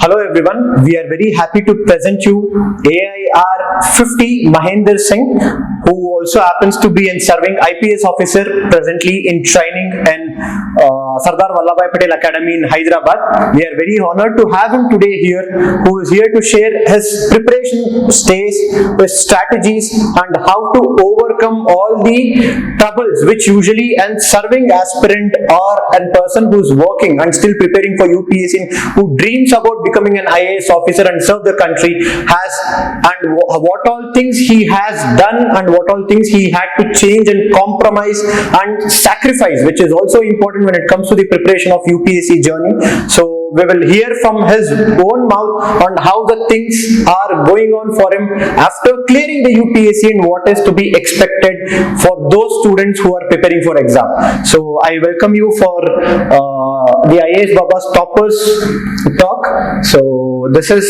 Hello everyone, we are very happy to present you AIR 50 Mahendra Singh, who also happens to be in serving IPS Officer presently in training in Sardar Vallabhbhai Patel Academy in Hyderabad. We are very honored to have him today here, who is here to share his preparation stage, his strategies and how to overcome all the troubles which usually an serving aspirant or a person who is working and still preparing for UPSC, who dreams about becoming an IAS officer and serve the country has, and what all things he has done and what all things he had to change and compromise and sacrifice, which is also important when it comes to the preparation of UPSC journey. So we will hear from his own mouth on how the things are going on for him after clearing the UPSC and what is to be expected for those students who are preparing for exam. So I welcome you for the IASbaba Toppers talk. So this is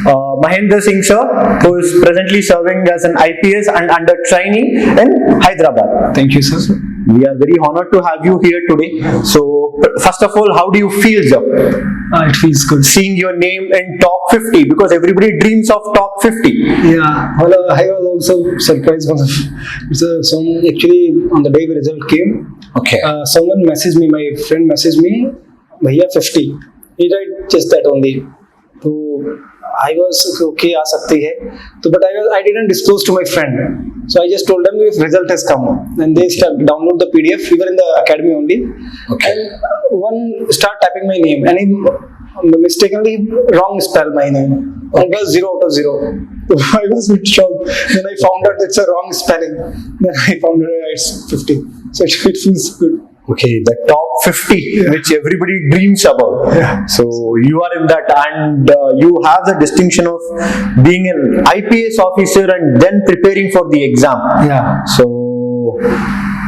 Mahendra Singh sir, who is presently serving as an IPS and under trainee in Hyderabad. Thank you, sir. We are very honored to have you here today. So first of all, how do you feel, sir? It feels good. Seeing your name in top 50, because everybody dreams of top 50. Yeah, well, I was also surprised because actually on the day the result came, Okay. someone messaged me, my friend messaged me, Bhaiya 50. He wrote just that only. So I was okay, aa sakti hai. So, but I didn't disclose to my friend. So I just told them if result has come, and they download the PDF. We were in the academy only, Okay. and one start typing my name, and he mistakenly wrong spell my name. It was 0 out of 0. I was a bit shocked. Then I found out it's a wrong spelling. Then I found out it's 50. So it feels good. Okay, the top 50, which everybody dreams about. Yeah. So you are in that, and you have the distinction of being an IPS officer and then preparing for the exam. Yeah. So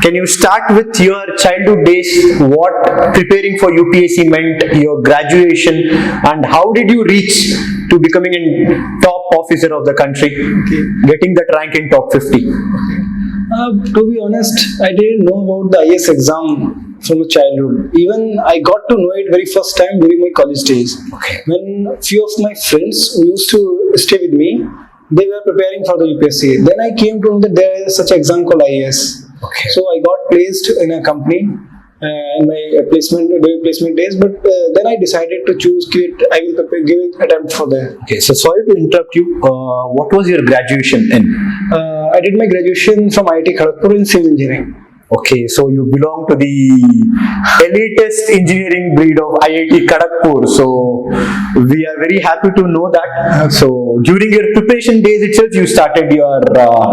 can you start with your childhood days, what preparing for UPSC meant, your graduation, and how did you reach to becoming a top officer of the country, getting that rank in top 50? To be honest, I didn't know about the IAS exam from childhood. Even I got to know it very first time during my college days. Okay. When few of my friends who used to stay with me, they were preparing for the UPSC. Then I came to know that there is such exam called IAS. Okay. So I got placed in a company in my during placement days. But then I decided to choose I will give it an attempt for that. Okay, so sorry to interrupt you. What was your graduation in? I did my graduation from IIT Kharagpur in civil engineering. Okay, so you belong to the elitist engineering breed of IIT Kharagpur. So we are very happy to know that. So during your preparation days itself, you started your.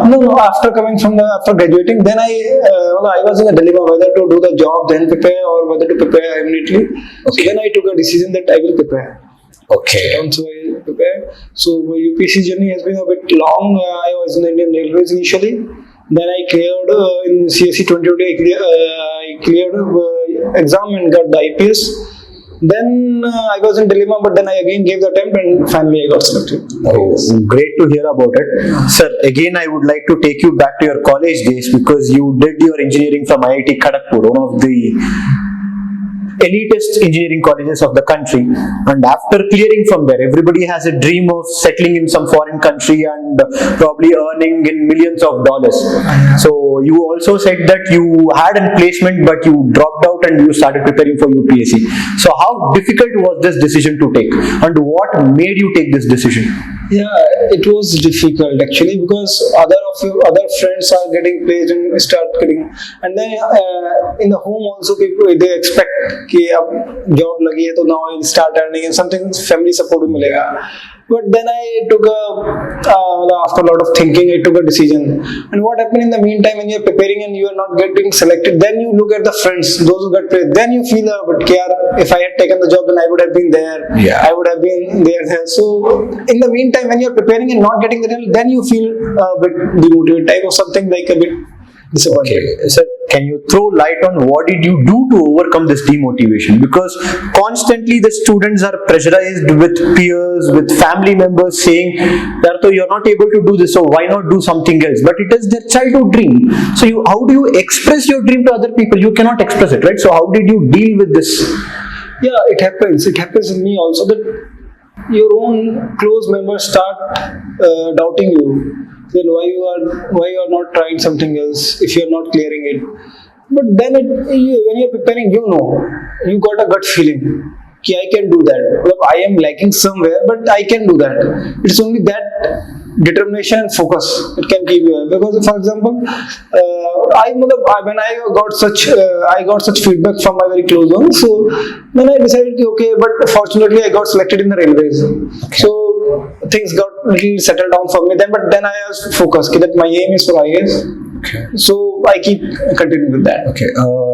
No. After graduating, then I was in a dilemma whether to do the job then prepare or whether to prepare immediately. Okay. So then I took a decision that I will prepare. Okay. So I prepare. So my UPSC journey has been a bit long. I was in the Indian Railways initially. Then I cleared in CSE 2020. I cleared exam and got the IPS. Then I was in dilemma, but then I again gave the attempt and finally I got selected. Oh, great to hear about it. Sir, again I would like to take you back to your college days, because you did your engineering from IIT Kharagpur, one of the elitist engineering colleges of the country, and after clearing from there, everybody has a dream of settling in some foreign country and probably earning in millions of dollars. So you also said that you had a placement but you dropped out and you started preparing for UPSC. So how difficult was this decision to take, and what made you take this decision? Yeah, it was difficult actually, because other friends are getting placed and start getting, and then in the home also people they expect कि अब job लगी है तो now I'll start earning and something family support भी मिलेगा. But then I took after a lot of thinking, I took a decision. And what happened in the meantime, when you're preparing and you are not getting selected, then you look at the friends, those who got placed, then you feel a bit, if I had taken the job, then I would have been there. Yeah. I would have been there. So in the meantime, when you're preparing and not getting the result, then you feel a bit demotivated, type of something like a bit disappointed. Okay, sir, can you throw light on what did you do to overcome this demotivation? Because constantly the students are pressurized with peers, with family members saying, Darto, you're not able to do this, so why not do something else? But it is their childhood dream. So how do you express your dream to other people? You cannot express it, right? So how did you deal with this? Yeah, it happens. It happens in me also that your own close members start doubting you, then why you are not trying something else if you are not clearing it. But then when you're preparing, you got a gut feeling कि I can do that. Well, I am lacking somewhere, but I can do that. It's only that determination and focus it can keep you. Because, for example, when I got such feedback from my very close ones, so then I decided, okay, but fortunately I got selected in the railways. Okay. So things got a little settled down for me then. But then I was focused that my aim is for IAS. Okay. So I keep continuing with that. Okay,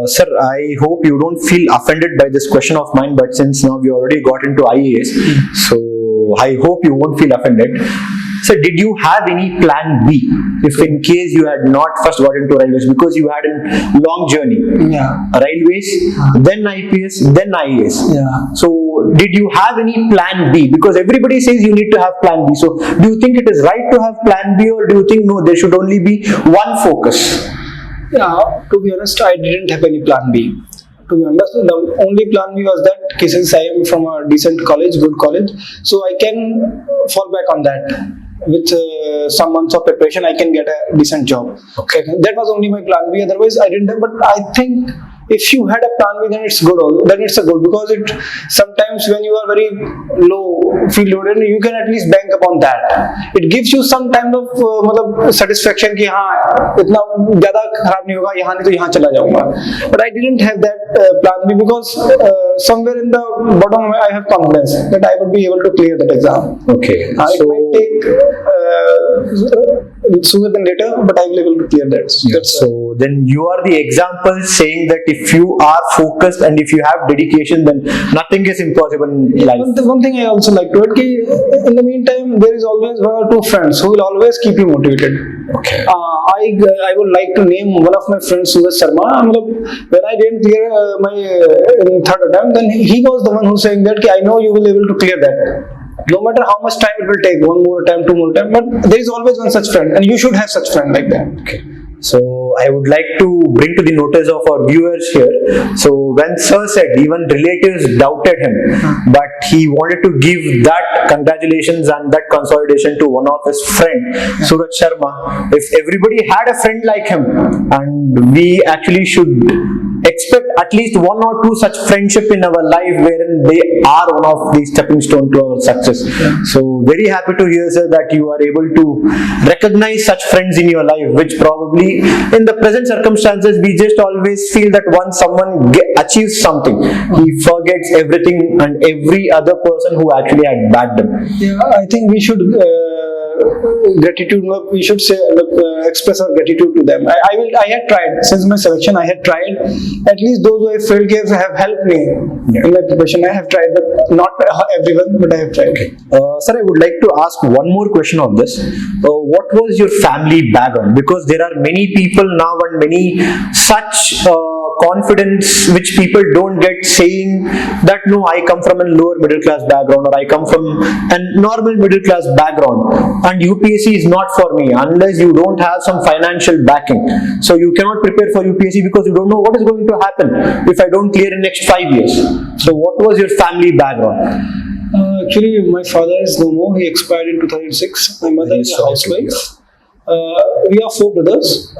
sir, I hope you don't feel offended by this question of mine, but since now we already got into IAS, so I hope you won't feel offended. So did you have any plan B if in case you had not first got into railways, because you had a long journey? Yeah. Railways, then IPS, then IAS. Yeah. So did you have any plan B? Because everybody says you need to have plan B. So do you think it is right to have plan B, or do you think no, there should only be one focus? Yeah, to be honest, I didn't have any plan B. To be honest, the only plan B was that since I am from a decent college, good college, so I can fall back on that. With some months of preparation, I can get a decent job. Okay. That was only my plan B. Otherwise, I didn't have. But I think if you had a plan B, then it's good. Then it's a good, because it sometimes when you are very low, feel loaded, you can at least bank upon that. It gives you some kind of satisfaction कि हाँ इतना ज़्यादा खराब नहीं होगा, यहाँ नहीं तो यहाँ चला जाऊँगा. But I didn't have that plan B, because somewhere in the bottom I have confidence that I would be able to clear that exam. Okay. It might take sooner than later, but I will be able to clear that. Yeah. So then you are the example saying that if you are focused and if you have dedication, then nothing is impossible in life. One thing I also like to add, in the meantime, there is always one or two friends who will always keep you motivated. Okay. I would like to name one of my friends, Suraj Sharma. When I didn't clear my third attempt, then he was the one who saying that I know you will be able to clear that. No matter how much time it will take, one more time, two more time, but there is always one such friend, and you should have such friend like that. Okay. So I would like to bring to the notice of our viewers here. So when Sir said even relatives doubted him, but he wanted to give that congratulations and that consolidation to one of his friend, Suraj Sharma. If everybody had a friend like him, and we actually should expect at least one or two such friendship in our life wherein they are one of the stepping stone to our success. So very happy to hear, sir, that you are able to recognize such friends in your life, which probably in the present circumstances we just always feel that once someone achieves something, he forgets everything and every other person who actually had backed him. Yeah, I think we should gratitude. We should say express our gratitude to them. I had tried since my selection. I had tried. At least those who I felt have helped me in my preparation. I have tried, but not everyone. But I have tried. Okay. Sir, I would like to ask one more question on this. What was your family background? Because there are many people now and many such confidence which people don't get, saying that no, I come from a lower middle class background, or I come from a normal middle class background, and UPSC is not for me unless you don't have some financial backing. So you cannot prepare for UPSC because you don't know what is going to happen if I don't clear in next 5 years. So what was your family background? Actually, my father is no more. He expired in 2006. My mother is a housewife. We are 4 brothers.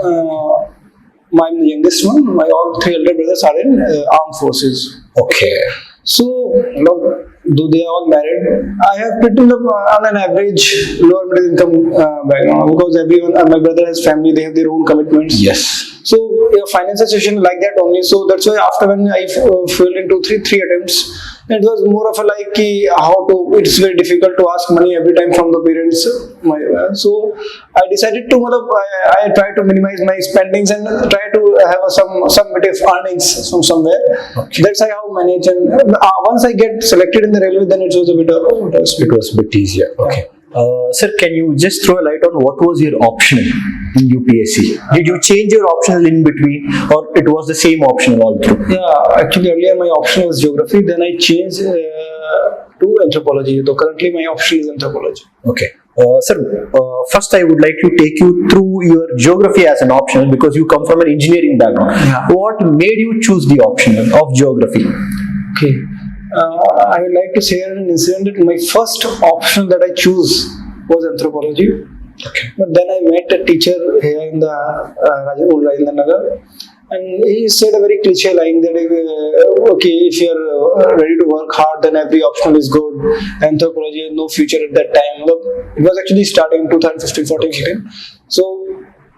I'm the youngest one. My all 3 elder brothers are in armed forces. Okay. So, though they are all married, I have pretty much on an average lower middle income background, because everyone, my brother has family, they have their own commitments. Yes. So, financial situation like that only. So that's why after when I failed into three attempts, it was more of a like it's very difficult to ask money every time from the parents. So I decided to I try to minimize my spendings and try to have some bit of earnings from somewhere. Okay. That's how I manage. And once I get selected in the railway, then it was a bit a bit easier. Okay. Sir, can you just throw a light on what was your optional in UPSC? Did you change your optional in between, or it was the same optional all through? Yeah, actually earlier my optional was geography, then I changed to anthropology. So currently my option is anthropology. Okay. Sir, first I would like to take you through your geography as an optional, because you come from an engineering background. Yeah. What made you choose the optional of geography? Okay. I would like to share an incident that my first option that I choose was anthropology. Okay. But then I met a teacher here in the old Rajendra Nagar, and he said a very cliche line that okay, if you are ready to work hard, then every option is good. Anthropology had no future at that time. It was actually starting in 2015, 14, 15. So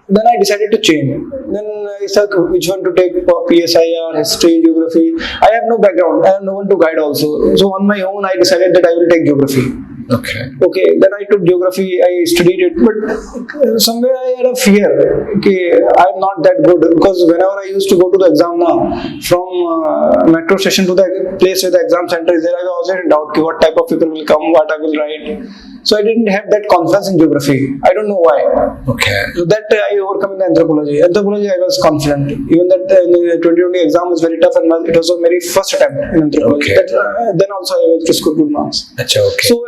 then I decided to change. Then I said which one to take, PSIR, history, geography. I have no background. I have no one to guide also. So on my own, I decided that I will take geography. Okay. Okay, then I took geography, I studied it, but somewhere I had a fear. Okay, I'm not that good, because whenever I used to go to the exam now, from metro station to the place where the exam center is there, I was in doubt what type of people will come, what I will write. So I didn't have that confidence in geography. I don't know why. Okay. So that I overcome in the anthropology. Anthropology, I was confident. Even that the 2020 exam was very tough, and it was my very first attempt in anthropology. Okay. Then also I was to score good marks. Achha, okay. So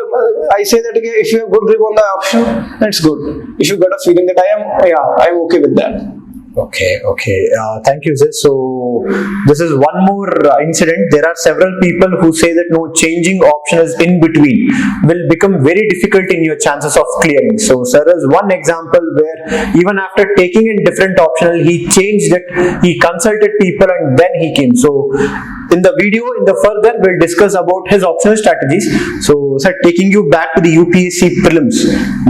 I say that okay, if you have good grip on the option, that's good. If you got a feeling that I'm okay with that. Okay. Thank you, sir. So this is one more incident. There are several people who say that no, changing option is in between will become very difficult in your chances of clearing. So sir is one example where even after taking a different optional, he changed it, he consulted people, and then he came. So in the video, in the further, we'll discuss about his optional strategies. So sir, taking you back to the UPSC prelims,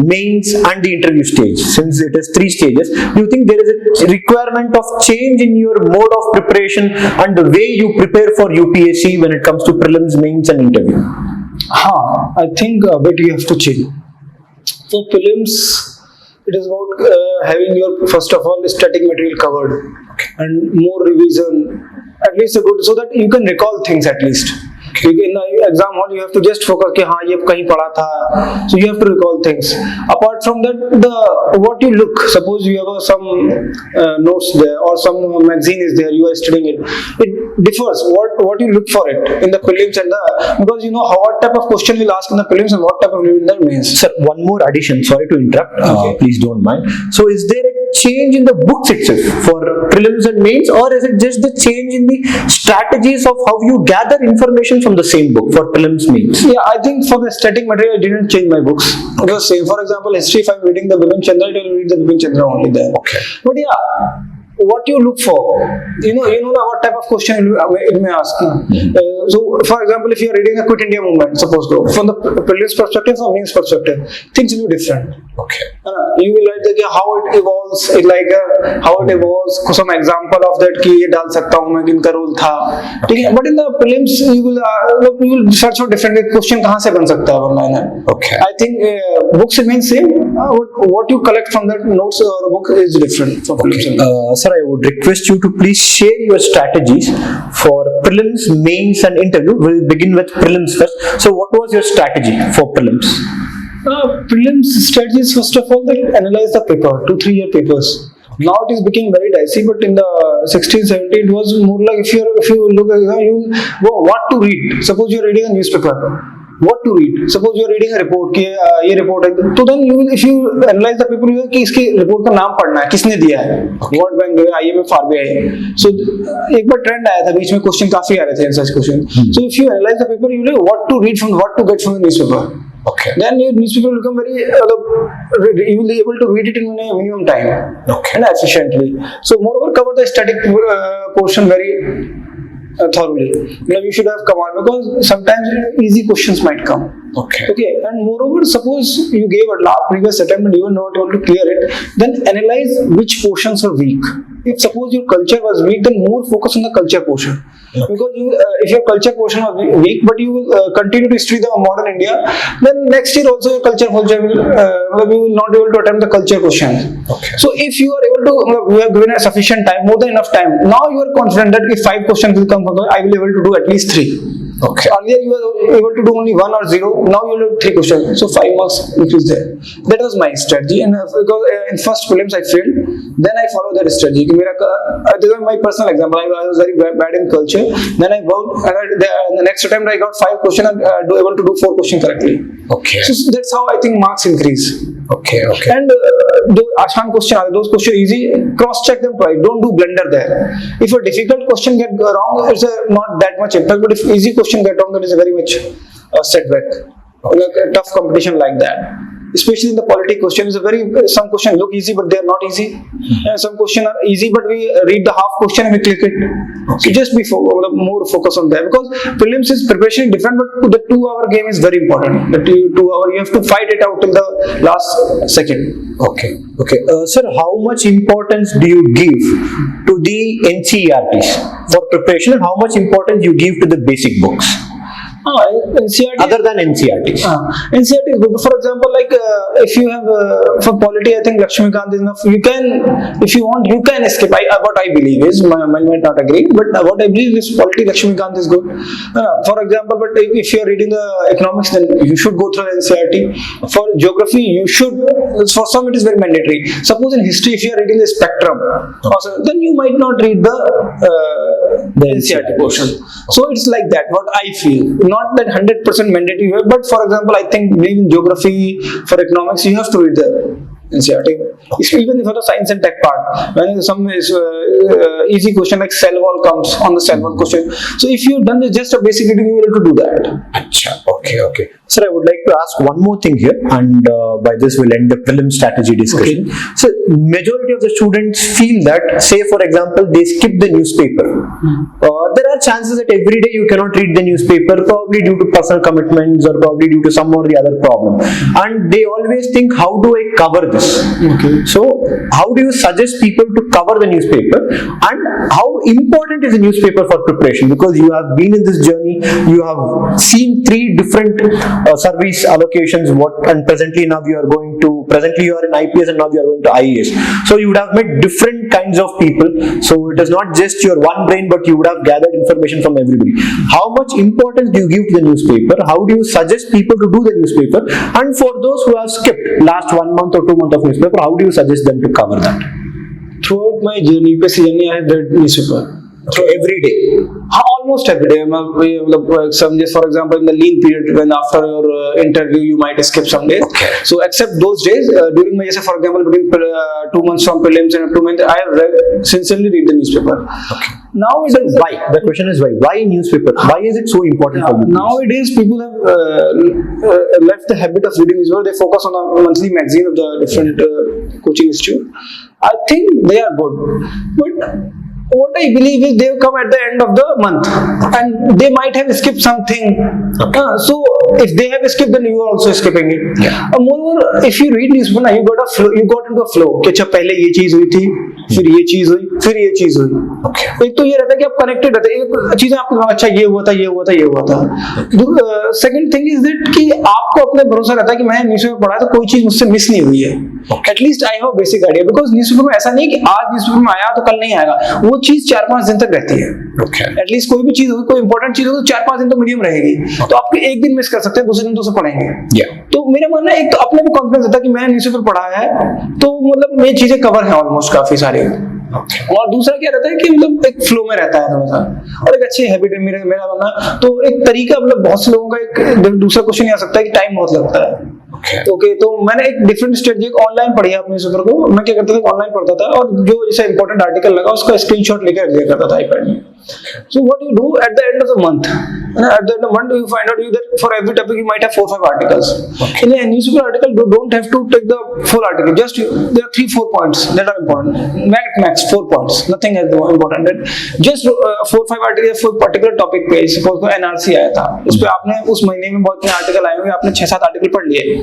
mains and the interview stage, since it is 3 stages, do you think there is a requirement of change in your mode of preparation and the way you prepare for UPSC when it comes to prelims, mains and interview? I think a bit you have to change. For prelims, it is about having your, first of all, static material covered, and more revision, at least a good, so that you can recall things at least. In the exam hall, you have to just focus कि हाँ ये कहीं पढ़ा था, so you have to recall things. Apart from that, what you look, suppose you have some notes there or some magazine is there, you are studying it differs what you look for it in the prelims and because you know what type of question will ask in the prelims and what type of in the mains. Sir, one more addition, sorry to interrupt, please don't mind. So is there a change in the books itself for prelims and mains, or is it just the change in the strategies of how you gather information from the same book for prelims, mains? Yeah, I think for the static material, I didn't change my books. It was same. For example, history, if I'm reading the Bipin Chandra, it will read the Bipin Chandra only there. Okay. But yeah, what you look for, you know what type of question it may ask. So, for example, if you are reading a Quit India movement, suppose from the prelims perspective or mains perspective, things will be different. Okay. You will write that how it evolves, how it evolves. Some example of that कि ये डाल सकता हूँ मैं इनका role था. ठीक है. But in the prelims you will search for different question कहाँ से बन सकता है online. Okay. I think books remain same. What you collect from that notes or book is different for prelims. Sir, I would request you to please share your strategies for prelims, mains and interview. We'll begin with prelims first. So what was your strategy for prelims? Prelims strategies, first of all, they analyze the paper, 2-3 year papers. Now it is becoming very dicey, but in the 16-17 it was more like if you look at you what to read. Suppose you are reading a newspaper, what to read. Suppose you are reading a report कि ये report है, तो then you will, if you analyze the paper, you will कि इसके report का नाम पढ़ना है, किसने दिया है, World Bank है, IMF, RBI. So एक बार trend आया था बीच में, question काफी आ रहे थे such question. So if you analyze the paper, you know what to read from, what to get from the newspaper. Okay. Then your newspaper will become very, you will be able to read it in a minimum time. Okay. And efficiently. So moreover, cover the static portion very thoroughly. You should have command, because sometimes easy questions might come. Okay. And moreover, suppose you gave a previous attempt and you were not able to clear it, then analyze which portions are weak. If suppose your culture was weak, then more focus on the culture portion. Okay. Because if your culture portion was weak, but you will continue to study the modern India, then next year also your culture portion will you will not be able to attempt the culture questions. Okay. So if you are able to, you have given a sufficient time, more than enough time, now you are confident that if 5 questions will come, I will be able to do at least 3. Okay. Earlier you were able to do only 1 or 0. Now you will do 3 questions. So 5 marks increase there. That was my strategy. And because in first prelims I failed, then I followed that strategy. This is my personal example. I was very bad in culture. Then I worked, and the next attempt I got 5 questions and able to do 4 questions correctly. Okay. So that's how I think marks increase. Okay. And the Ashan question, those questions easy, cross check them twice, don't do blunder there. If a difficult question get wrong, it's not that much impact, but if easy question get wrong, then it's a very much setback. Like a tough competition like that, especially in the polity question, is a very, some questions look easy but they are not easy, and some questions are easy but we read the half question and we click it. So just be more focused on that, because prelims is preparation different, but the 2 hour game is very important. The 2 hour, you have to fight it out till the last second. Okay. Sir, how much importance do you give to the NCERTs for preparation, and how much importance you give to the basic books? NCERT, other than NCERTs. NCERT is good. For example, like if you have for polity, I think Lakshmikant is enough. You can, if you want, you can skip. What I believe is, my mind might not agree, but what I believe is polity Lakshmikant is good. For example, but if you are reading the economics, then you should go through NCERT. For geography, you should. For some, it is very mandatory. Suppose in history, if you are reading the spectrum, also, then you might not read the NCERT portion. So it's like that. What I feel. Not that 100% mandatory, but for example, I think in geography, for economics, you have to read the NCERT. Even for the science and tech part, when some is easy question like cell wall comes on the cell wall question. So if you've done just a basic reading, you will able to do that. Achha, okay. Sir, I would like to ask one more thing here, and by this we'll end the prelim strategy discussion. Okay. So, majority of the students feel that, say for example, they skip the newspaper. There are chances that every day you cannot read the newspaper, probably due to personal commitments or probably due to some or the other problem. And they always think, how do I cover this? Okay. So, how do you suggest people to cover the newspaper, and how important is the newspaper for preparation? Because you have been in this journey, you have seen 3 different service allocations, and presently you are in IPS and now you are going to IAS. So you would have met different kinds of people. So it is not just your one brain, but you would have gathered information from everybody. How much importance do you give to the newspaper? How do you suggest people to do the newspaper? And for those who have skipped last 1 month or 2 months of newspaper, how do you suggest them to cover that? Throughout my journey, UPSC journey, I have read newspaper. So every day? Almost every day. Some days, for example, in the lean period, when after your interview, you might skip some days. Okay. So except those days, during my, for example, between 2 months from prelims and 2 months, I have sincerely read the newspaper. Okay. Now it is why? The question is why? Why newspaper? Why is it so important for you? Nowadays, people have left the habit of reading newspaper. They focus on a monthly magazine of the different coaching institute. I think they are good, but what I believe is they come at the end of the month and they might have skipped something. Okay. So if they have skipped, then you are also skipping it. Yeah. Moreover, if you read newspaper, you got into a flow. कि अच्छा पहले ये चीज हुई थी, फिर ये चीज हुई, फिर ये चीज हुई. Okay. एक तो ये रहता है कि आप कनेक्टेड रहते हैं, चीजें आपको अच्छा ये हुआ था. सेकंड थिंग इज दैट कि आपको अपने भरोसा रहता है कि मैं न्यूज़पेपर पढ़ा तो कोई चीज मुझसे मिस नहीं हुई है. At least I have basic idea, because newspaper में ऐसा नहीं कि आज न्यूज़पेपर में आया तो कल नहीं आएगा. वो चीज 4-5 दिन तक रहती है. एटलीस्ट कोई भी चीज होगी, कोई इंपॉर्टेंट चीज हो तो 4-5 दिन तो मीडियम रहेगी. तो आप एक दिन मिस कर सकते हैं, दूसरे दिन तो उसे पढ़ेंगे. तो मेरा मानना है, एक तो अपने भी कॉन्फिडेंस रहता है कि मैंने न्यूज़पेपर पढ़ा है, तो मतलब ये चीजें कवर है ऑलमोस्ट काफी सारी. और दूसरा क्या रहता है कि मतलब एक फ्लो में रहता है थोड़ा सा, और एक अच्छी हैबिट है मेरा मानना. तो एक तरीका, मतलब बहुत से लोगों का एक दूसरा क्वेश्चन आ सकता है कि टाइम बहुत लगता है. ओके, तो मैंने एक डिफरेंट स्ट्रेटजी ऑनलाइन पढ़ी है अपने न्यूज़पेपर को. मैं क्या करता था, ऑनलाइन पढ़ता था और जो जैसे इंपॉर्टेंट आर्टिकल लगा उसका स्क्रीनशॉट लेकर रख दिया करता था आईपैड में. So what you do at the end of the month? At the end of the month, you find out that for every topic you might have 4-5 articles. Okay. In a newspaper article, you don't have to take the full article. Just there are 3-4 points that are important. Max 4 points. Nothing is important. Just 4-5 articles for particular topic पे. Suppose को NRC आया था, उस पे आपने उस महीने में बहुत सारे आर्टिकल आए होंगे, आपने 6-7 आर्टिकल पढ़ लिए.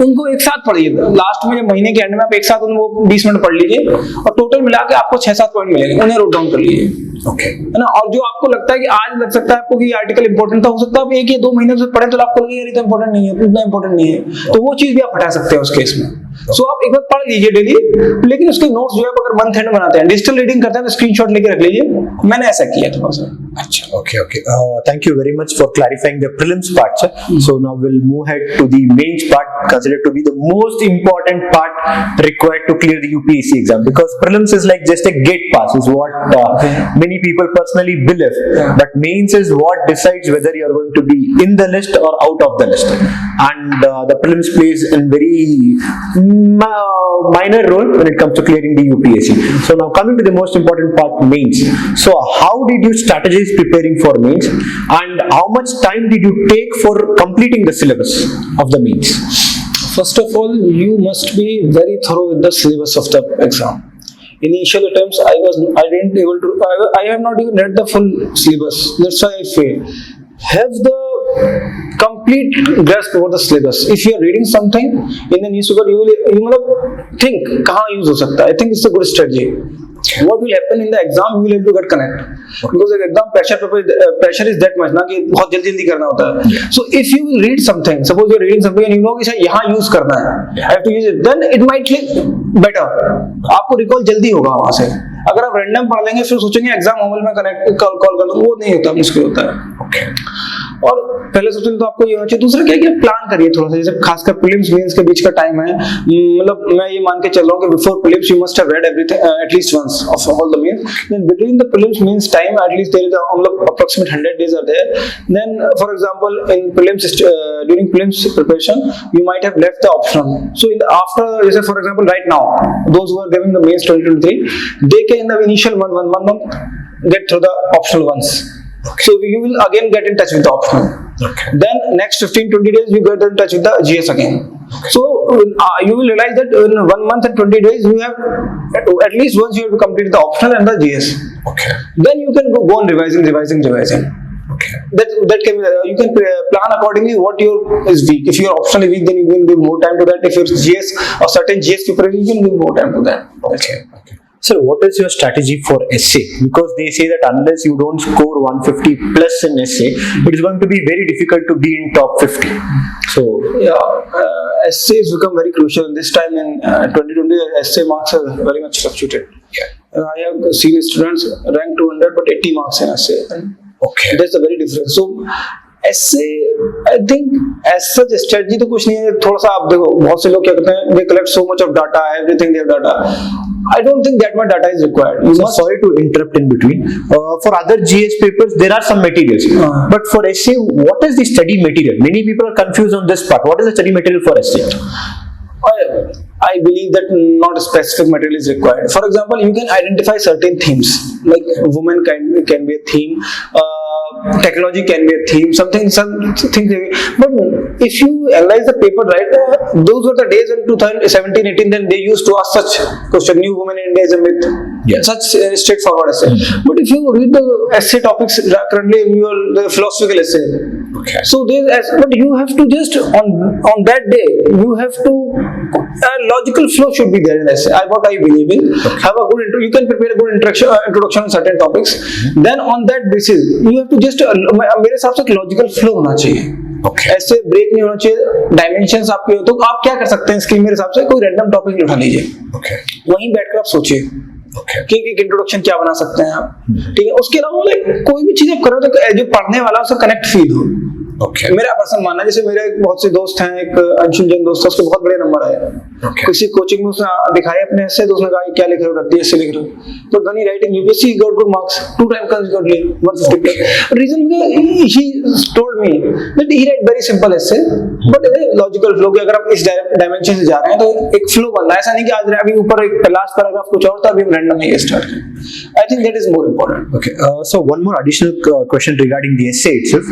उनको एक साथ पढ़िए. लास्ट में जब महीने के एंड में आप एक साथ उनको 20 मिनट पढ़ लीजिए और टोटल मिला के आपको 6-7 पॉइंट मिलेंगे. उन्हें नोट डाउन कर लीजिए. ओके, है ना. और जो आपको लगता है कि आज लग सकता है आपको कि आर्टिकल इंपॉर्टेंट था, हो सकता है आप 1 या 2 महीने से पढ़े तो आपको लगे यार ये तो इंपॉर्टेंट नहीं है, उतना इंपॉर्टेंट नहीं है, तो वो चीज भी आप हटा सकते हैं उस केस में. सो आप एक बार पढ़ लीजिए डेली, लेकिन उसके नोट्स जो है अगर मंथ एंड बनाते हैं, डिजिटल रीडिंग करते हैं तो स्क्रीनशॉट लेके रख लीजिए. मैंने ऐसा किया थोड़ा सा. अच्छा, okay. Thank you very much for clarifying the prelims part, sir. So now we'll move ahead to the mains part, considered to be the most important part required to clear the UPSC exam, because prelims is like just a gate pass, is what many people personally believe. But mains is what decides whether you are going to be in the list or out of the list. And the prelims plays a very minor role when it comes to clearing the UPSC. So now coming to the most important part, mains. So how did you strategize preparing for mains, and how much time did you take for completing the syllabus of the mains? First of all, you must be very thorough with the syllabus of the exam. Initial attempts, I have not even read the full syllabus. That's why I failed. Have the complete grasp over the syllabus. If you are reading something in the newspaper, you will think कहाँ use हो सकता है. I think it's a good strategy. What will happen in the exam? You will have to get connect because the exam pressure is that much ना कि बहुत जल्दी करना होता है. So if you will read something, suppose you are reading something and you know कि यहाँ use करना है, I have to use it. Then it might click better. आपको recall जल्दी होगा वहाँ से. अगर आप रैंडम पढ़ लेंगे फिर सोचेंगे एग्जाम हॉल में कनेक्ट कॉल कर लूँ, वो नहीं होता, मुश्किल होता है. और पहले सबसे तो आपको ये होना चाहिए. दूसरा क्या है कि प्लान करिए थोड़ा सा, जैसे खासकर प्रीलिम्स मेंस के बीच का टाइम है. मतलब मैं ये मान के चल रहा हूँ कि before prelims you must have read everything at least once of all the mains. Then between the prelims mains time at least there is मतलब approximate 100 days are there. Then for example in prelims during prelims preparation you might have left the optional. So in the after, जैसे for example right now those who are giving the mains 2023, they can in the initial month get through the optional ones. So you will again get in touch with the optional. Then next 15-20 days you get in touch with the GS again. So you will realize that in 1 month and 20 days you have at least once you have to complete the optional and the GS. Then you can go on revising. That can be, you can plan accordingly what your is weak. If your optional is weak, then you can give more time to that. If your GS or certain GS preparation, you can give more time to that. Okay. So what is your strategy for essay? Because they say that unless you don't score 150 plus in essay, it is going to be very difficult to be in top 50. So essays become very crucial. This time in 2020, essay marks are very much fluctuated. I have seen students rank 200 but 80 marks in essay. That's the very difference. So essay, I think as such strategy तो कुछ नहीं है. थोड़ा सा आप देखो, बहुत से लोग क्या करते हैं, they collect so much of data, everything they have data. I don't think that much data is required. Sorry to interrupt in between. For other GS papers, there are some materials. But for essay, what is the study material? Many people are confused on this part. What is the study material for essay? I believe that not a specific material is required. For example, you can identify certain themes, like women can be a theme, technology can be a theme, some things. But if you analyze the paper, right, those were the days in 2017-18, then they used to ask such question, new women in India is a myth. Such straightforward essay. But if you read the essay topics currently in the philosophical essay, so but you have to just on that day you have to logical flow should be there in essay. What I believe in, have a good you can prepare a good introduction on certain topics. Then on that basis you have to just मेरे हिसाब से logical flow होना चाहिए. ऐसे break नहीं होना चाहिए. Dimensions आपके हो तो आप क्या कर सकते हैं इसके मेरे हिसाब से, कोई रैंडम टॉपिक उठा लीजिए, वहीं बैठकर आप सोचिए कि एक इंट्रोडक्शन क्या बना सकते हैं आप. ठीक है, उसके अलावा कोई भी चीज आप करो तो जो पढ़ने वाला उसका कनेक्ट फील हो. मेरा पर्सनल मानना है, जैसे मेरे बहुत से दोस्त हैं, एक अंशुल जैन दोस्त है, उसके बहुत बड़े नंबर आए. किसी कोचिंग में उसने दिखाए अपने ऐसे, तो उसने कहा क्या लिख रहे हो, रद्दी ऐसे लिख रहे हो, तो Ghani writing UPSC got good marks 2 times consecutively 150. Reason he told me that he write very simple ऐसे बट लॉजिकल फ्लो. अगर आप इस डायमेंशन से जा रहे हैं तो एक फ्लो बन रहा है. ऐसा नहीं कि आज अभी ऊपर एक लास्ट पैराग्राफ कुछ और था, अभी हम रैंडम नहीं स्टार्ट करें. I think that is more important. So one more additional question regarding the essay itself.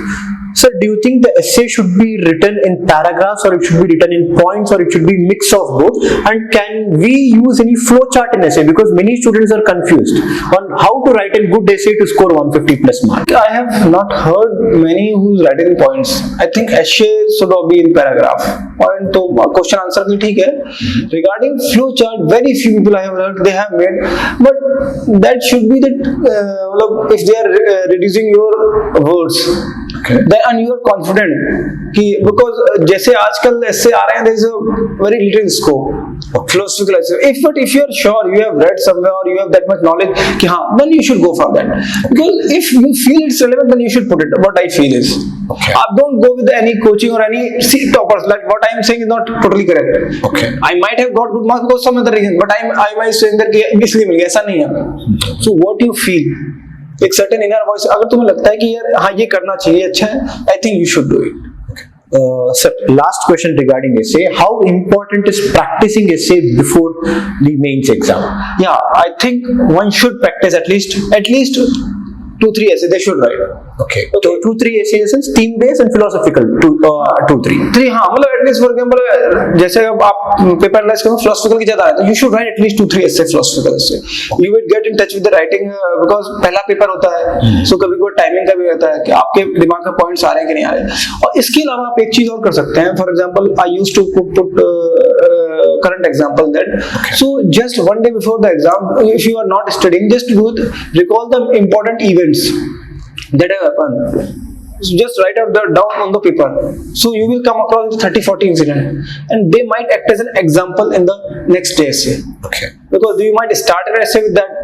Sir, do you think the essay should be written in paragraphs, or it should be written in points, or it should be mix of both? And can we use any flow chart in essay? Because many students are confused on how to write a good essay to score 150 plus mark. I have not heard many who's writing points. I think essay should be in paragraph. Point to question answer भी ठीक है. Regarding flow chart, very few people I have heard they have made, but that should be that if they are reducing your words. Then and you are confident कि because जैसे आजकल ऐसे आ रहे हैं, there is a very little scope philosophical essay. If you are sure you have read somewhere or you have that much knowledge कि हाँ, then you should go for that. Because if you feel it's relevant, then you should put it. What I feel is, don't go with any coaching or any toppers. Like what I am saying is not totally correct. I might have got good marks because some other reason, but I might say that कि इसलिए मिल गया, ऐसा नहीं है. So what you feel, एक certain inner voice, अगर तुम्हें लगता है कि यार हाँ ये करना चाहिए, अच्छा है, I think you should do it. Sir, last question regarding essay. How important is practicing essay before the mains exam? Yeah, I think one should practice at least 2-3 essays they should write. Okay. So 2-3 essays, theme based and philosophical. 2-3. हाँ, मतलब at least for example जैसे अब आप paper analyse करो philosophical की ज्यादा है तो यू शुड राइट एटलीस्ट 2-3 ऐसे फिलोसफिकल से you will get in touch with the writing because पहला पेपर होता है सो कभी कोई टाइमिंग का भी होता है कि आपके दिमाग में पॉइंट्स आ रहे हैं कि नहीं आ रहे और इसके अलावा आप एक चीज और कर सकते हैं for example I used to put current example that so just one day before the exam if you are not studying just recall the important events that have happened. So just write out down on the paper. So you will come across 30-40 incidents, and they might act as an example in the next day essay. Okay. Because you might start an essay with that.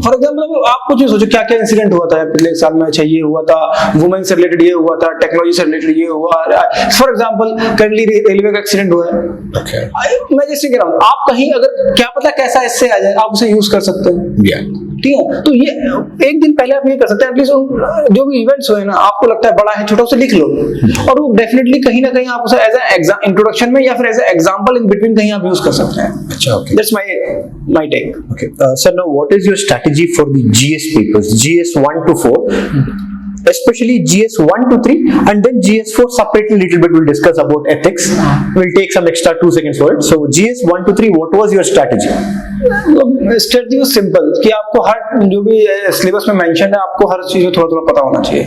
For example, आप कुछ सोचो क्या क्या incident हुआ था पिछले साल में, अच्छा ये हुआ था, वुमेन से रिलेटेड ये हुआ था, टेक्नोलॉजी से रिलेटेड ये हुआ. फॉर एग्जाम्पल करंटली रेलवे का एक्सीडेंट हुआ है. Okay. मैं जैसे कह रहा हूँ आप कहीं अगर क्या पता कैसा essay आ जाए आप उसे यूज कर सकते हैं. Yeah. ठीक है, तो ये एक दिन पहले आप ये कर सकते हैं एटलीस्ट जो भी इवेंट्स हुए ना आपको लगता है बड़ा है छोटा उसे लिख लो और वो डेफिनेटली कहीं ना कहीं आप उसे एज एग्जाम इंट्रोडक्शन में या फिर एज एग्जांपल इन बिटवीन कहीं आप यूज कर सकते हैं. अच्छा, okay. That's my take. Okay. Sir, now what is your strategy for the GS papers, GS 1 to 4, especially GS 1 to 3, and then GS 4 separately little bit we'll discuss about ethics. We'll take some extra 2 seconds for it. So GS 1 to 3, what was your strategy? Strategy was simple कि आपको हर जो भी syllabus में mention है आपको हर चीज थोड़ा थोड़ा पता होना चाहिए.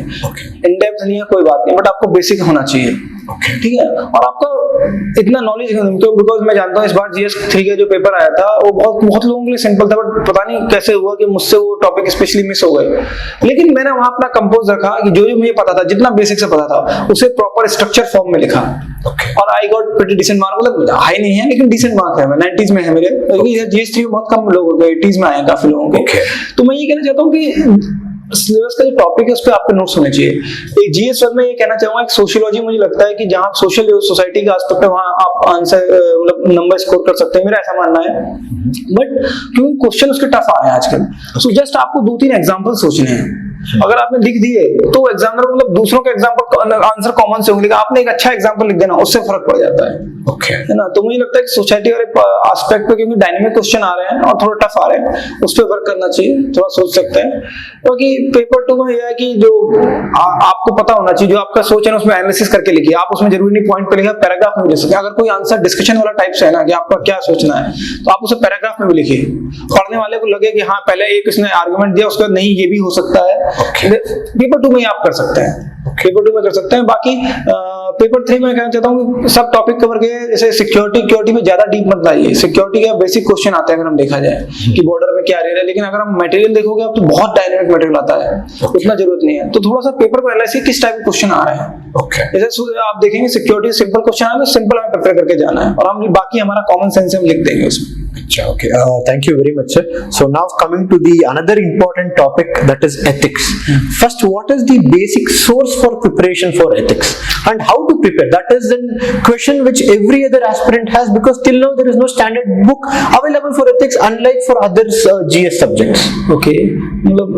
इन डेप्थ नहीं है कोई बात नहीं बट आपको बेसिक होना चाहिए. ठीक है, और आपका इतना नॉलेज तो बिकॉज मैं जानता हूँ इस बार GS 3 का जो पेपर आया था वो बहुत लोगों के लिए सिंपल था बट पता नहीं कैसे हुआ कि मुझसे वो टॉपिक स्पेशली मिस हो गए. लेकिन मैंने वहां अपना कंपोज रखा कि जो मुझे पता था जितना बेसिक से पता था उसे प्रॉपर स्ट्रक्चर फॉर्म में लिखा. और I got pretty decent mark, मतलब हाई नहीं है लेकिन डिसेंट मार्क है, 90s में है मेरे. GS 3 में बहुत कम लोग हो गए, 80s में आए काफी लोगों के. तो मैं ये कहना चाहता हूँ कि सिलेबस का जो टॉपिक है उस पे आपके नोट्स होने चाहिए. एक GS 1 में ये कहना चाहूंगा एक सोशियोलॉजी मुझे लगता है कि जहां सोशल सोसाइटी का एस्पेक्ट है वहां आप आंसर मतलब नंबर स्कोर कर सकते हैं, मेरा ऐसा मानना है. बट क्योंकि क्वेश्चन उसके टफ आ रहे हैं आजकल सो जस्ट आपको 2-3 एग्जांपल सोचने हैं. अगर आपने लिख दिए तो एग्जामिनर मतलब दूसरों के एग्जांपल आंसर कॉमन से होंगे, आपने एक अच्छा एग्जांपल लिख देना उससे फर्क पड़ जाता है. है ना, तो मुझे लगता है कि सोसाइटी वाले एस्पेक्ट पे क्योंकि डायनेमिक क्वेश्चन आ रहे हैं और थोड़ा टफ आ रहे हैं उस पर वर्क करना चाहिए, थोड़ा सोच सकते हैं. क्योंकि पेपर 2 में यह है कि जो आपको पता होना चाहिए जो आपका सोच है ना उसमें एनालिसिस करके लिखिए. आप उसमें जरूरी नहीं पॉइंट पे लिखिए, पैराग्राफ में लिख सकते हैं. अगर कोई आंसर डिस्कशन वाला टाइप से है ना कि आपका क्या सोचना है तो आप उसे पैराग्राफ में भी लिखिए. पढ़ने वाले को लगे कि हाँ पहले एक इसने आर्गुमेंट दिया उसके बाद नहीं ये भी हो सकता है. पेपर 2 में आप कर सकते हैं, पेपर 2 में कर सकते हैं. बाकी पेपर 3 में कहना चाहता हूँ सब टॉपिक कवर किए. जैसे सिक्योरिटी में ज्यादा डीप मत लाइए. सिक्योरिटी का बेसिक क्वेश्चन आते हैं अगर हम देखा जाए कि बॉर्डर में क्या रह, लेकिन अगर हम मटेरियल देखोगे अब तो बहुत डायनेमिक मटेरियल आता है, उतना जरूरत नहीं है. तो थोड़ा सा पेपर को एनालाइज किस टाइप का क्वेश्चन आ रहे हैं. जैसे आप देखेंगे सिक्योरिटी सिंपल क्वेश्चन आ रहा है तो सिंपल हमें प्रिपेयर करके जाना है और हम बाकी हमारा कॉमन सेंस हम लिख देंगे उसमें. Okay. Thank you very much, sir. So now coming to the another important topic, that is ethics. First, what is the basic source for preparation for ethics and how to prepare? That is the question which every other aspirant has, because till now there is no standard book available for ethics, unlike for other GS subjects. Okay. मतलब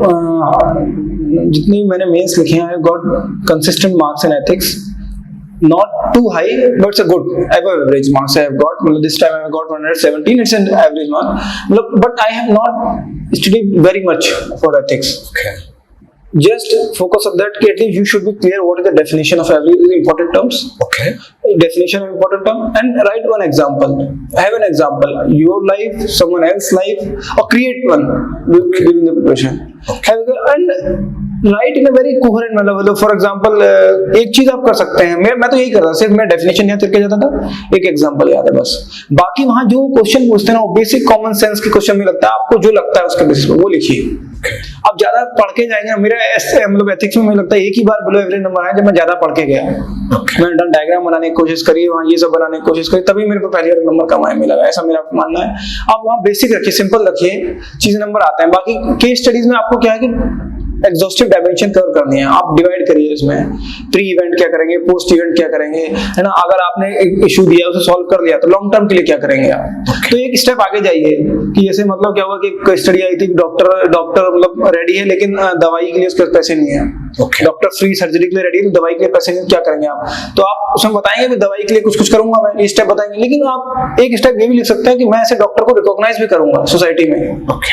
जितने भी मैंने mains लिखे हैं, I got consistent marks in ethics. Not too high, but it's a good above average marks I have got. This time I have got 117. It's an average mark. But I have not studied very much for ethics. Okay. Just focus on that. At least you should be clear what is the definition of every important terms. Okay. Definition of important term and write one example. Have an example. Your life, someone else's life, or create one during the preparation. Okay. And write in a very coherent manner. For example, एक चीज आप कर सकते हैं. मैं तो यही कर रहा था, सिर्फ मैं डेफिनेशन याद करके जाता था, एक एग्जांपल याद है बस. बाकी वहां जो क्वेश्चन पूछते हैं ना वो बेसिक कॉमन सेंस के क्वेश्चन में लगता है. आपको जो लगता है उसके बेसिस पे वो लिखिए. आप ज्यादा पढ़ के जाएंगे. मेरा मतलब एथिक्स में मुझे लगता है एक ही बार बिलो एवरेज नंबर आया जब मैं ज्यादा पढ़ के गया. मैंने डायग्राम बनाने की कोशिश करी, वहाँ ये सब बनाने की कोशिश करी, तभी मेरे को पहले नंबर कम आया मिला. ऐसा मेरा मानना है. आप वहाँ बेसिक रखिए, सिंपल रखिए, चीज नंबर आते हैं. बाकी केस स्टडीज में आपको क्या है कि एग्जॉस्टिव डायमेंशन कवर करनी है. आप डिवाइड करिए इसमें, प्री इवेंट क्या करेंगे, पोस्ट इवेंट क्या करेंगे, है ना. अगर आपने एक इशू दिया उसे सॉल्व कर लिया तो लॉन्ग टर्म के लिए क्या करेंगे आप. तो एक स्टेप आगे जाइए कि जैसे मतलब क्या हुआ कि स्टडी आई थी डॉक्टर मतलब रेडी है लेकिन दवाई के लिए उसके पैसे नहीं है. डॉक्टर फ्री सर्जरी के लिए रेडी है, तो दवाई के लिए पैसे नहीं, क्या करेंगे आप? तो आप उसमें बताएंगे भी दवाई के लिए कुछ कुछ करूंगा मैं, ये स्टेप बताएंगे। लेकिन आप एक स्टेप ये भी लिख सकते हैं कि मैं ऐसे डॉक्टर को रिकॉग्नाइज भी करूंगा सोसाइटी में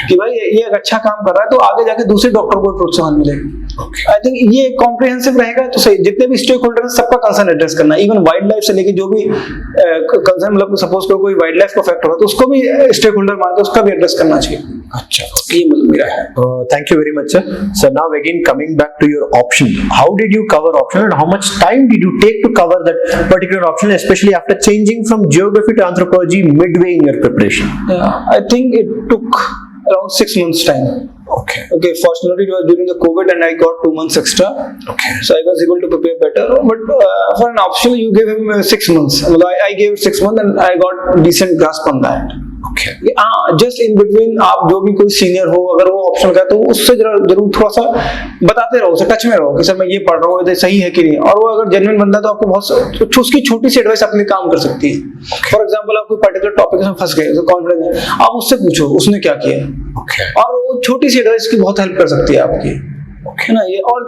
कि भाई ये एक अच्छा काम कर रहा है, तो आगे जाके दूसरे डॉक्टर को प्रोत्साहन मिलेगा। आई थिंक ये कॉम्प्रिहेंसिव रहेगा तो सही। जितने भी स्टेक होल्डर है सबका कंसर्न एड्रेस करना, इवन वाइल्ड लाइफ से लेके जो भी कंसर्न, मतलब सपोज कोई वाइल्ड लाइफ को अफेक्ट हो रहा है तो उसको भी स्टेक होल्डर मान के उसका भी एड्रेस करना चाहिए। अच्छा, ये मतलब मेरा है। thank you very much, sir. So now again coming back to your option, how did you cover option and how much time did you take to cover that particular option, especially after changing from geography to anthropology midway in your preparation? I think it took around 6 months time. Okay. Fortunately it was during the COVID and I got 2 months extra. Okay. So I was able to prepare better. But for an optional you gave him 6 months. I gave 6 months and I got decent grasp on that. Okay. Just in between आप जो भी कोई senior हो, अगर वो option का है तो उससे जरूर थोड़ा सा बताते रहो, उसे टच में रहो कि सर मैं ये पढ़ रहा हूँ, ये सही है कि नहीं। और वो अगर जेन्युइन बंदा है तो आपको बहुत उसकी छोटी सी एडवाइस अपने काम कर सकती है। फॉर एग्जांपल आप कोई पर्टिकुलर टॉपिक में फंस गए, कॉन्फिडेंस है, आप उससे पूछो उसने क्या किया, और वो छोटी सी एडवाइस की बहुत हेल्प कर सकती है आपकी, है ना। ये और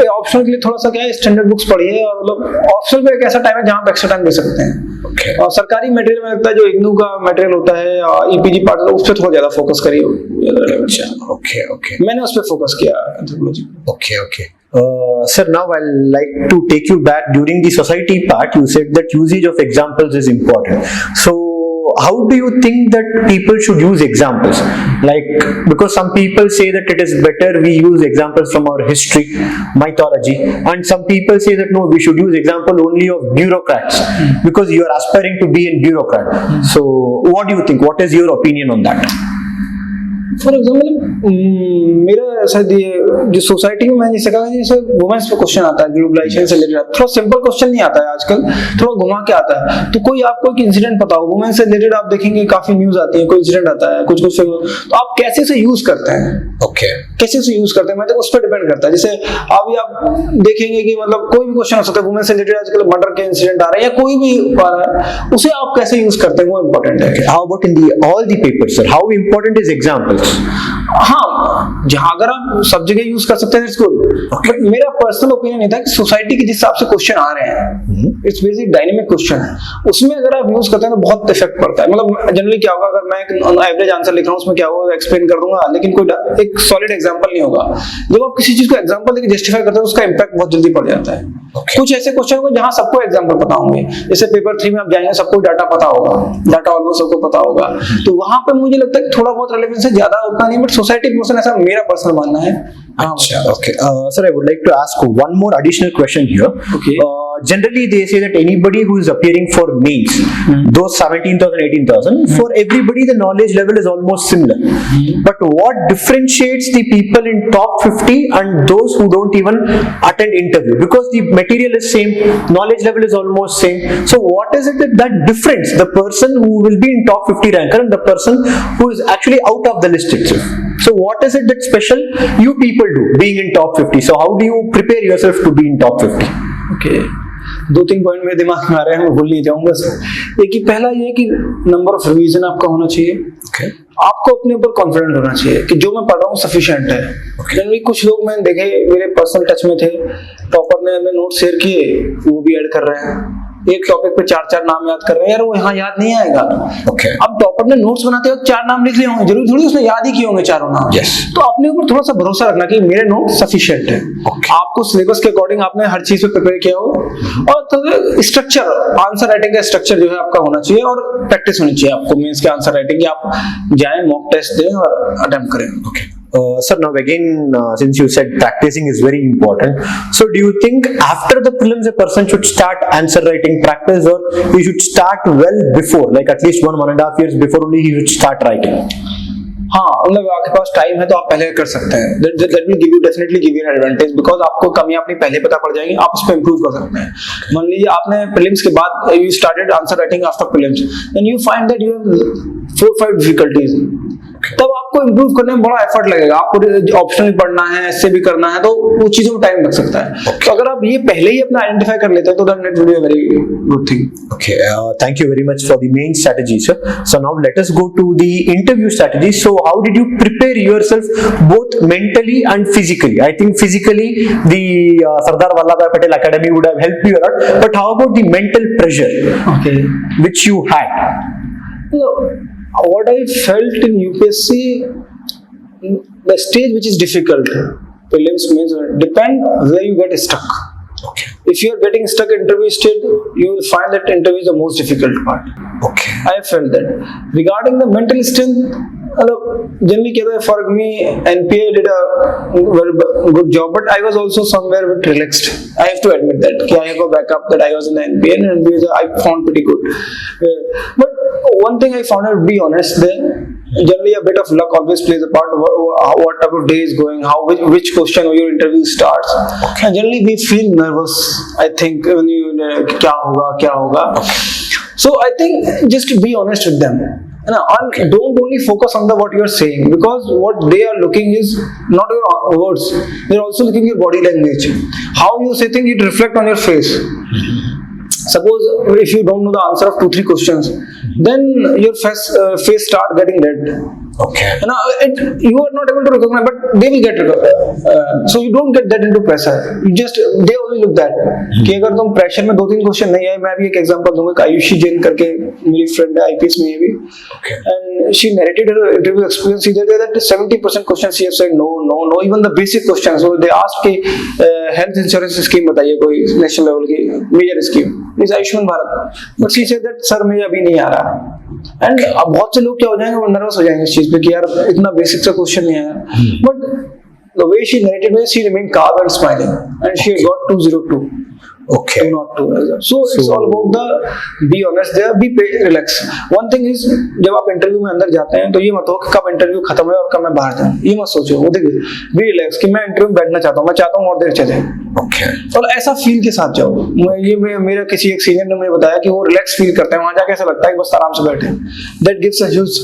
ऑप्शनल के लिए थोड़ा सा क्या है, स्टैंडर्ड बुक्स पढ़िए, और मतलब ऑप्शनल में एक ऐसा टाइम है जहाँ पे एक्स्ट्रा टाइम दे सकते हैं। और सरकारी मटेरियल में लगता है जो इग्नू का मटेरियल होता है, ईपीजी पार्ट, उस पर थोड़ा ज्यादा फोकस करिए। मैंने उस पर फोकस किया anthropology. Sir, now I'd like to take you back during the society part. You said that usage of examples is important. So how do you think that people should use examples? Like, because some people say that it is better we use examples from our history, mythology, and some people say that no, we should use example only of bureaucrats because you are aspiring to be a bureaucrat. So what do you think? What is your opinion on that? For example मेरा शायद ये जो society में मैंने जैसे कहा, जैसे women's पे क्वेश्चन आता है ग्लोबलाइजेशन से रिलेटेड, थोड़ा सिंपल क्वेश्चन नहीं आता है आजकल, थोड़ा घुमा के आता है। तो कोई आपको एक इंसिडेंट पता हो वुमेन से रिलेटेड, आप देखेंगे काफी न्यूज आती है, कोई इंसिडेंट आता है कुछ तो आप कैसे से यूज करते हैं, कैसे से यूज करते हैं, मतलब उस पर डिपेंड करता है। जैसे अभी आप देखेंगे कि मतलब कोई भी क्वेश्चन हो सकता है वुमेन से रिलेटेड, आजकल मर्डर के इंसिडेंट आ रहे हैं या कोई भी आ रहा है, उसे आप कैसे यूज करते हैं वो इंपॉर्टेंट है। How about in all the papers, sir? How important is examples? हाँ, जहां अगर आप सब जगह यूज कर सकते हैं इट्स गुड, बट मेरा पर्सनल ओपिनियन ये था कि सोसाइटी के जिस हिसाब से क्वेश्चन आ रहे हैं, इट्स बेसिक डायनेमिक क्वेश्चन है, उसमें अगर आप यूज करते हैं तो बहुत इफेक्ट पड़ता है। मतलब जनरली क्या होगा, अगर मैं एक एवरेज आंसर लिख रहा हूँ उसमें क्या होगा एक्सप्लेन कर दूंगा, लेकिन कोई एक सॉलिड एग्जांपल नहीं होगा। जब आप किसी चीज को एग्जांपल देके जस्टिफाई करते हैं उसका इंपैक्ट बहुत जल्दी पड़ जाता है। कुछ ऐसे क्वेश्चन होंगे जहां सबको एग्जांपल पता होंगे, जैसे पेपर 3 में आप जाएंगे सबको डाटा पता होगा, डाटा ऑलमोस्ट सबको पता होगा, तो वहां पे मुझे लगता है कि थोड़ा बहुत रेलेवेंस है, ज्यादा उतना नहीं, बट सोसाइटी पोर्शन ऐसा मेरा पर्सनल मानना है। Okay. Sir, I would like to ask one more additional question here. Okay. Generally, they say that anybody who is appearing for mains, those 17,000, 18,000, for everybody the knowledge level is almost similar. But what differentiates the people in top 50 and those who don't even attend interview? Because the material is same, knowledge level is almost same. So what is it that difference the person who will be in top 50 ranker and the person who is actually out of the list itself? So what is it that special you people do being in top 50? So how do you prepare yourself to be in top 50? Okay. 2-3 point मेरे दिमाग में आ रहे हैं, मैं भूल नहीं जाऊंगा। एक ही पहला ये कि नंबर ऑफ रिवीजन आपका होना चाहिए। okay. आपको अपने ऊपर कॉन्फिडेंट होना चाहिए कि जो मैं पढ़ रहा हूँ सफिशिएंट है। जनरली कुछ लोग मैंने देखे मेरे पर्सनल टच में थे, टॉपर ने हमें नोट शेयर किए, वो भी ऐड कर रहे हैं, एक टॉपिक पे 4 नाम याद कर रहे हैं, यार वो यहाँ याद नहीं आएगा। अब टॉपर ने नोट्स बनाते वक्त 4 नाम लिख लिए होंगे, जरूरी थोड़ी उसने याद ही किए होंगे 4 नाम। तो अपने ऊपर थोड़ा सा भरोसा रखना कि मेरे नोट सफिशिएंट है। आपको सिलेबस के अकॉर्डिंग आपने हर चीज पे प्रिपेयर किया हो, और स्ट्रक्चर, आंसर राइटिंग का स्ट्रक्चर जो है आपका होना चाहिए, और प्रैक्टिस होनी चाहिए आपको मेंस के आंसर राइटिंग की। आप जाएं, मॉक टेस्ट दें और अटेम्प्ट करें। Sir, now again, since you said practicing is very important, so do you think after the prelims a person should start answer writing practice, or he should start well before, like at least 1.5 years before only he should start writing? हाँ, मतलब आपके पास time है तो आप पहले कर सकते हैं। That will give you definitely give you an advantage, because आपको कमियां अपनी पहले पता पड़ जाएंगी, आप उस पर इम्प्रूव कर सकते हैं। मान लीजिए आपने प्रीलिम्स के बाद you started answer writing after prelims, then you find that you have 4-5 difficulties, तब आपको इम्प्रूव करने में बड़ा एफर्ट लगेगा, आपको ऑप्शन भी पढ़ना है, ऐसे भी करना है, तो वो चीजों में टाइम लग सकता है। तो अगर आप ये पहले ही अपना आइडेंटिफाई कर लेते हैं तो that will be a very good thing. Okay, thank you very much for the main strategy, sir. So now let us go to the interview strategy. So how did you prepare yourself both mentally and physically? I think physically the Sardar Vallabhbhai Patel Academy would have helped you a lot, but how about the mental pressure which you had? What I felt in UPSC, the stage which is difficult, prelims means, depend where you get stuck. Okay. If you are getting stuck at interview stage, you will find that interview is the most difficult part. Okay. I have felt that. Regarding the mental strength, generally for me, NPA did a very good job, but I was also somewhere bit relaxed. I have to admit that. I have a backup that I was in the NPA, and NPA I found pretty good. But one thing I found out, to be honest, there, generally a bit of luck always plays a part of what type of day is going, how which question your interview starts. And generally we feel nervous, I think, when you kya hoga. So I think just to be honest with them, and don't only focus on what you are saying, because what they are looking is not your words, they are also looking at your body language, how you say things, it reflect on your face. Suppose if you don't know the answer of 2-3 questions, then your face start getting red. Okay. Now you are not able to recognize, but they will get so you don't get that into pressure. You just, they only look that कि अगर तुम pressure में 2-3 question नहीं आए, मैं भी एक example दूंगा, आयुषी जैन करके मेरी फ्रेंड है IPS में भी, and she narrated her interview experience. She said that 70% questions she has said no, even the basic questions. So they asked कि health insurance scheme बताइए कोई नेशनल लेवल की मेजर स्कीम, इस Ayushman Bharat, but she said that sir मुझे अभी नहीं आ रहा. And अब बहुत से लोग क्या हो जाएंगे, वो नर्वस हो जाएंगे इस चीज पे कि यार इतना बेसिक सा क्वेश्चन नहीं आया, but the way she narrated, she remain calm and smiling, and she got 202. Okay. 202. So it's all about the be honest there, be relax. One thing is, जब आप इंटरव्यू में अंदर जाते हैं तो ये मत हो कि कब इंटरव्यू खत्म है और कब मैं बाहर जाऊं, ये मत सोचो. वो देखिए, be relax कि मैं इंटरव्यू में बैठना चाहता हूँ, मैं चाहता हूँ और देर चले. Okay. और ऐसा फील के साथ जाओ. मेरा किसी एक सीनियर ने मुझे बताया कि वो रिलैक्स फील करते हैं, वहां जाके ऐसा लगता है कि बस आराम से बैठे. That gives a huge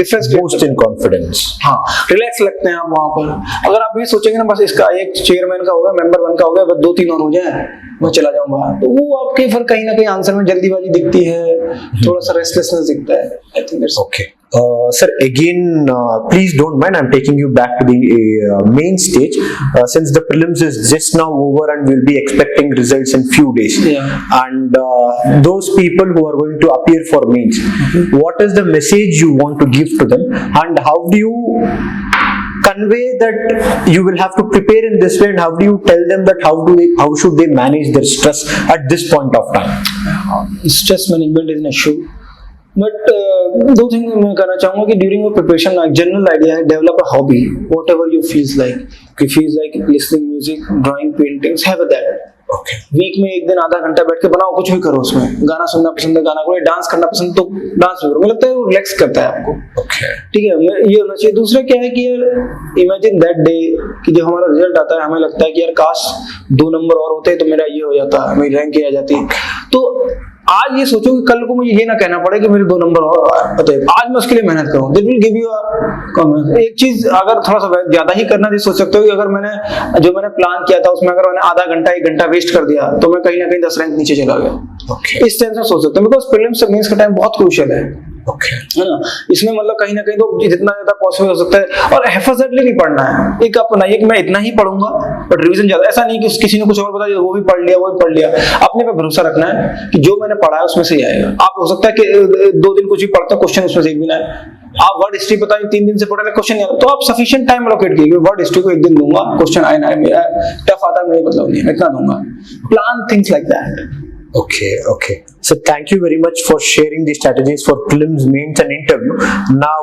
difference. Boost in confidence. हाँ, रिलैक्स लगते हैं आप वहां पर. अगर आप ये सोचेंगे ना बस इसका एक चेयरमैन का हो गया, मेंबर 1 का हो गया, बस 2-3 और हो जाए, मैं चला जाऊं बाहर, तो वो आपके फिर कहीं ना कहीं आंसर में जल्दीबाजी दिखती है, थोड़ा सा रेस्टलेसनेस दिखता है. I think that's Okay. Sir, again, please don't mind, I'm taking you back to the main stage, since the prelims is just now over and we'll be expecting results in few days. Yeah. And those people who are going to appear for mains, what is the message you want to give to them, and how do you convey that you will have to prepare in this way, and how do you tell them that how should they manage their stress at this point of time? Stress management is an issue, but दो thing मैं कहना चाहूंगा कि during your preparation एक general idea है, develop a hobby, whatever you feels like, कि feels like listening music, drawing, paintings, have that. Okay. Week में एक दिन आधा घंटा बैठ के बनाओ, कुछ भी करो उसमें. गाना सुनना पसंद है, गाना करो. डांस करना पसंद तो डांस भी करो. मुझे लगता है वो रिलैक्स करता है आपको. Okay. ठीक है, ये होना चाहिए. दूसरा क्या है कि यार इमेजिन दैट डे कि जब हमारा रिजल्ट आता है, हमें लगता है कि यार काश 2 नंबर और होते तो मेरा ये हो जाता, मेरी रैंक ये आ जाती. तो आज ये सोचो कि कल को मुझे ये ना कहना पड़े कि मेरे 2 नंबर और आए, आज मैं उसके लिए मेहनत करूं. दैट विल गिव यू अ एक चीज. अगर थोड़ा सा ज्यादा ही करना, सोच सकते हो कि अगर जो मैंने प्लान किया था उसमें अगर मैंने आधा घंटा 1 घंटा वेस्ट कर दिया तो मैं कहीं ना कहीं 10 रैंक नीचे चला गया. Okay. इस टेंशन सोच सकते हो, बिकॉज प्रीलिम्स से मेंस का टाइम बहुत क्रूशियल है. Okay. है ना, इसमें मतलब कहीं ना कहीं तो जितना ज्यादा पॉसिबल हो सकता है, और हेफाजतली नहीं पढ़ना है. एक आप बनाइए कि मैं इतना ही पढ़ूंगा, बट रिवीजन ज्यादा. ऐसा नहीं कि किसी ने कुछ और बता दिया, वो भी पढ़ लिया. अपने पे भरोसा रखना है कि जो मैंने पढ़ा है उसमें से ही आएगा. आप हो सकता है कि 2 दिन कुछ भी पढ़ते हो, क्वेश्चन उसमें से एक भी ना आए. आप वर्ड हिस्ट्री पता नहीं 3 दिन से पढ़ रहे, क्वेश्चन नहीं आता, तो आप सफिशिएंट टाइम एलोकेट कीजिए. वर्ड हिस्ट्री को 1 दिन दूंगा, क्वेश्चन आए ना आए, टफ आता है मुझे मतलब नहीं है, इतना दूंगा. Plan things like that. Okay. So thank you very much for sharing the strategies for prelims, mains and interview. Now,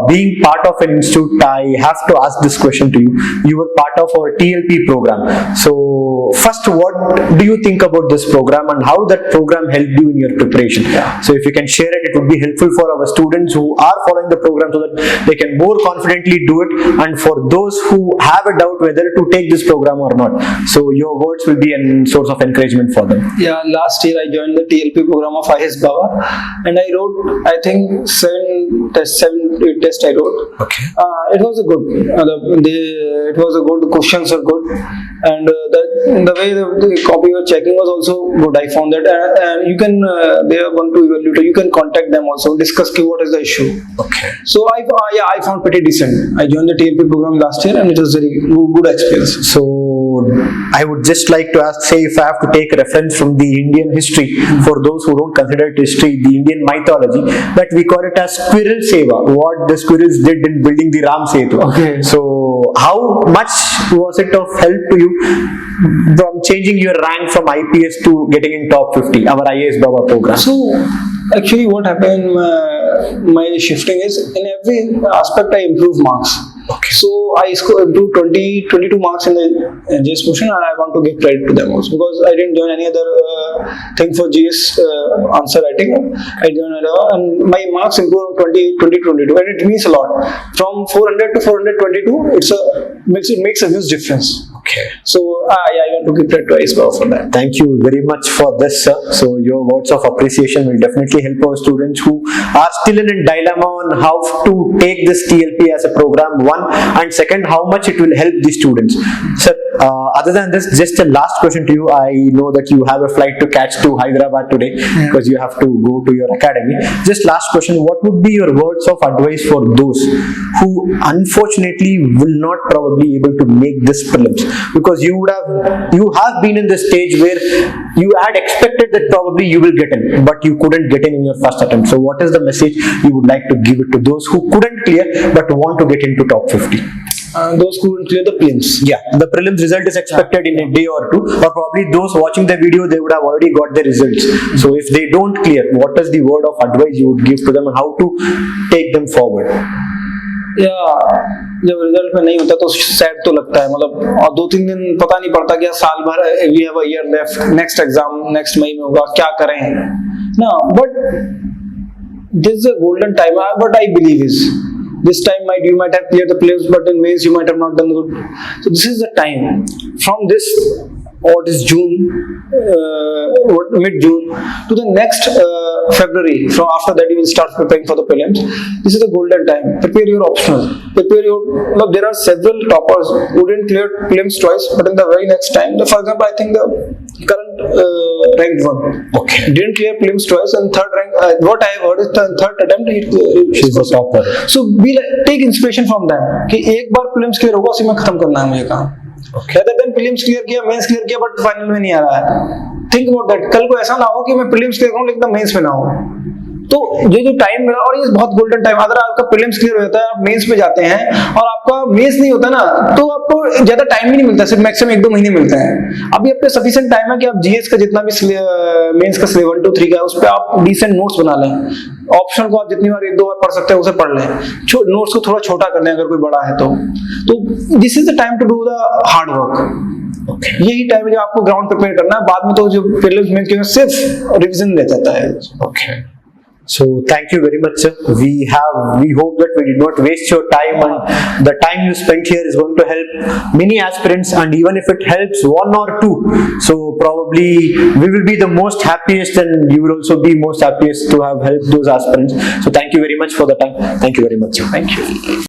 being part of an institute, I have to ask this question to you. You were part of our TLP program. So first, what do you think about this program and how that program helped you in your preparation? So if you can share it, it would be helpful for our students who are following the program so that they can more confidently do it, and for those who have a doubt whether to take this program or not. So your words will be a source of encouragement for them. Yeah, last year I joined the TLP TLP program of IASbaba, and I wrote, I think, 7 tests I wrote. Okay. It was a good. It was a good. Questions are good, and the way the copy you were checking was also good. I found that, and you can they are one to evaluate. You can contact them also, discuss what is the issue. Okay. So I found pretty decent. I joined the TLP program last year, and it was very good experience. So I would just like to ask, say, if I have to take a reference from the Indian history, for those who don't consider it history, the Indian mythology, that we call it as squirrel seva, what the squirrels did in building the Ram Setu. Okay. So how much was it of help to you from changing your rank from IPS to getting in top 50, our IASbaba program? So actually what happened, my shifting is in every aspect I improve marks. Okay. So I improved 22 marks in the GS portion, and I want to give credit to them also, because I didn't join any other thing for GS answer writing. I joined and my marks improved 22, and it means a lot. From 400 to 422, it makes a huge difference. Okay. So I want to give credit to IASbaba for that. Thank you very much for this, sir. So your words of appreciation will definitely help our students who are still in a dilemma on how to take this TLP as a program, one, and second, how much it will help the students. Sir, other than this, just a last question to you. I know that you have a flight to catch to Hyderabad today because you have to go to your academy. Just last question, what would be your words of advice for those who unfortunately will not probably able to make this prelims? Because you have been in the stage where you had expected that probably you will get in, but you couldn't get in your first attempt. So what is the message you would like to give it to those who couldn't clear but want to get into top 50? Those who couldn't clear the prelims. Yeah, the prelims result is expected in a day or two, or probably those watching the video, they would have already got the results. So if they don't clear, what is the word of advice you would give to them and how to take them forward? जब result में नहीं होता तो sad तो लगता है, मतलब, और 2-3 दिन पता नहीं पड़ता कि साल भर we have a year left, next exam next मई में होगा, क्या करें ना. But this is a golden time. But I believe is this time you might have cleared the prelims, but in mains you might have not done good. So this is the time from this, what is June, mid-June to the next February. From after that you will start preparing for the prelims. This is the golden time. Prepare your optional. Prepare your. Look, there are several toppers who didn't clear prelims twice, but in the very next time, for example, I think the current ranked one, okay, didn't clear prelims twice, and third rank. What I have heard is the third attempt she's a topper. So we take inspiration from them. कि एक बार prelims clear होगा, उसी में खत्म करना है मुझे काम. Rather than prelims clear किया, mains clear किया, but final में नहीं आ रहा है. Think about that. कल को ऐसा ना हो कि मैं prelims clear करूँ लेकिन mains में ना हो. तो ये जो टाइम मिला, और ये बहुत गोल्डन टाइम. अगर आपका प्रीलिम्स क्लियर हो जाता है, आप मेंस पे जाते हैं और आपका मेंस नहीं होता ना, तो आपको ज्यादा टाइम भी नहीं मिलता, सिर्फ मैक्सिमम 1-2 महीने मिलते हैं. अभी आपके सफिशिएंट टाइम है कि आप जीएस का जितना भी मेंस का 1, 2, 3 का है, उस पर आप डिसेंट नोट्स बना लें. ऑप्शन को आप जितनी बार 1-2 बार पढ़ सकते हैं उसे पढ़ लें. नोट्स को थोड़ा छोटा कर लें अगर कोई बड़ा है तो this is the time to do the hard work. यही टाइम है जब आपको ग्राउंड प्रिपेयर करना है. बाद में तो जो प्रीलिम्स मेंस के सिर्फ रिवीजन रह जाता है. Okay. So thank you very much, sir. We hope that we did not waste your time, and the time you spent here is going to help many aspirants, and even if it helps 1 or 2, so probably we will be the most happiest, and you will also be most happiest to have helped those aspirants. So thank you very much for the time. Thank you very much, sir. Thank you.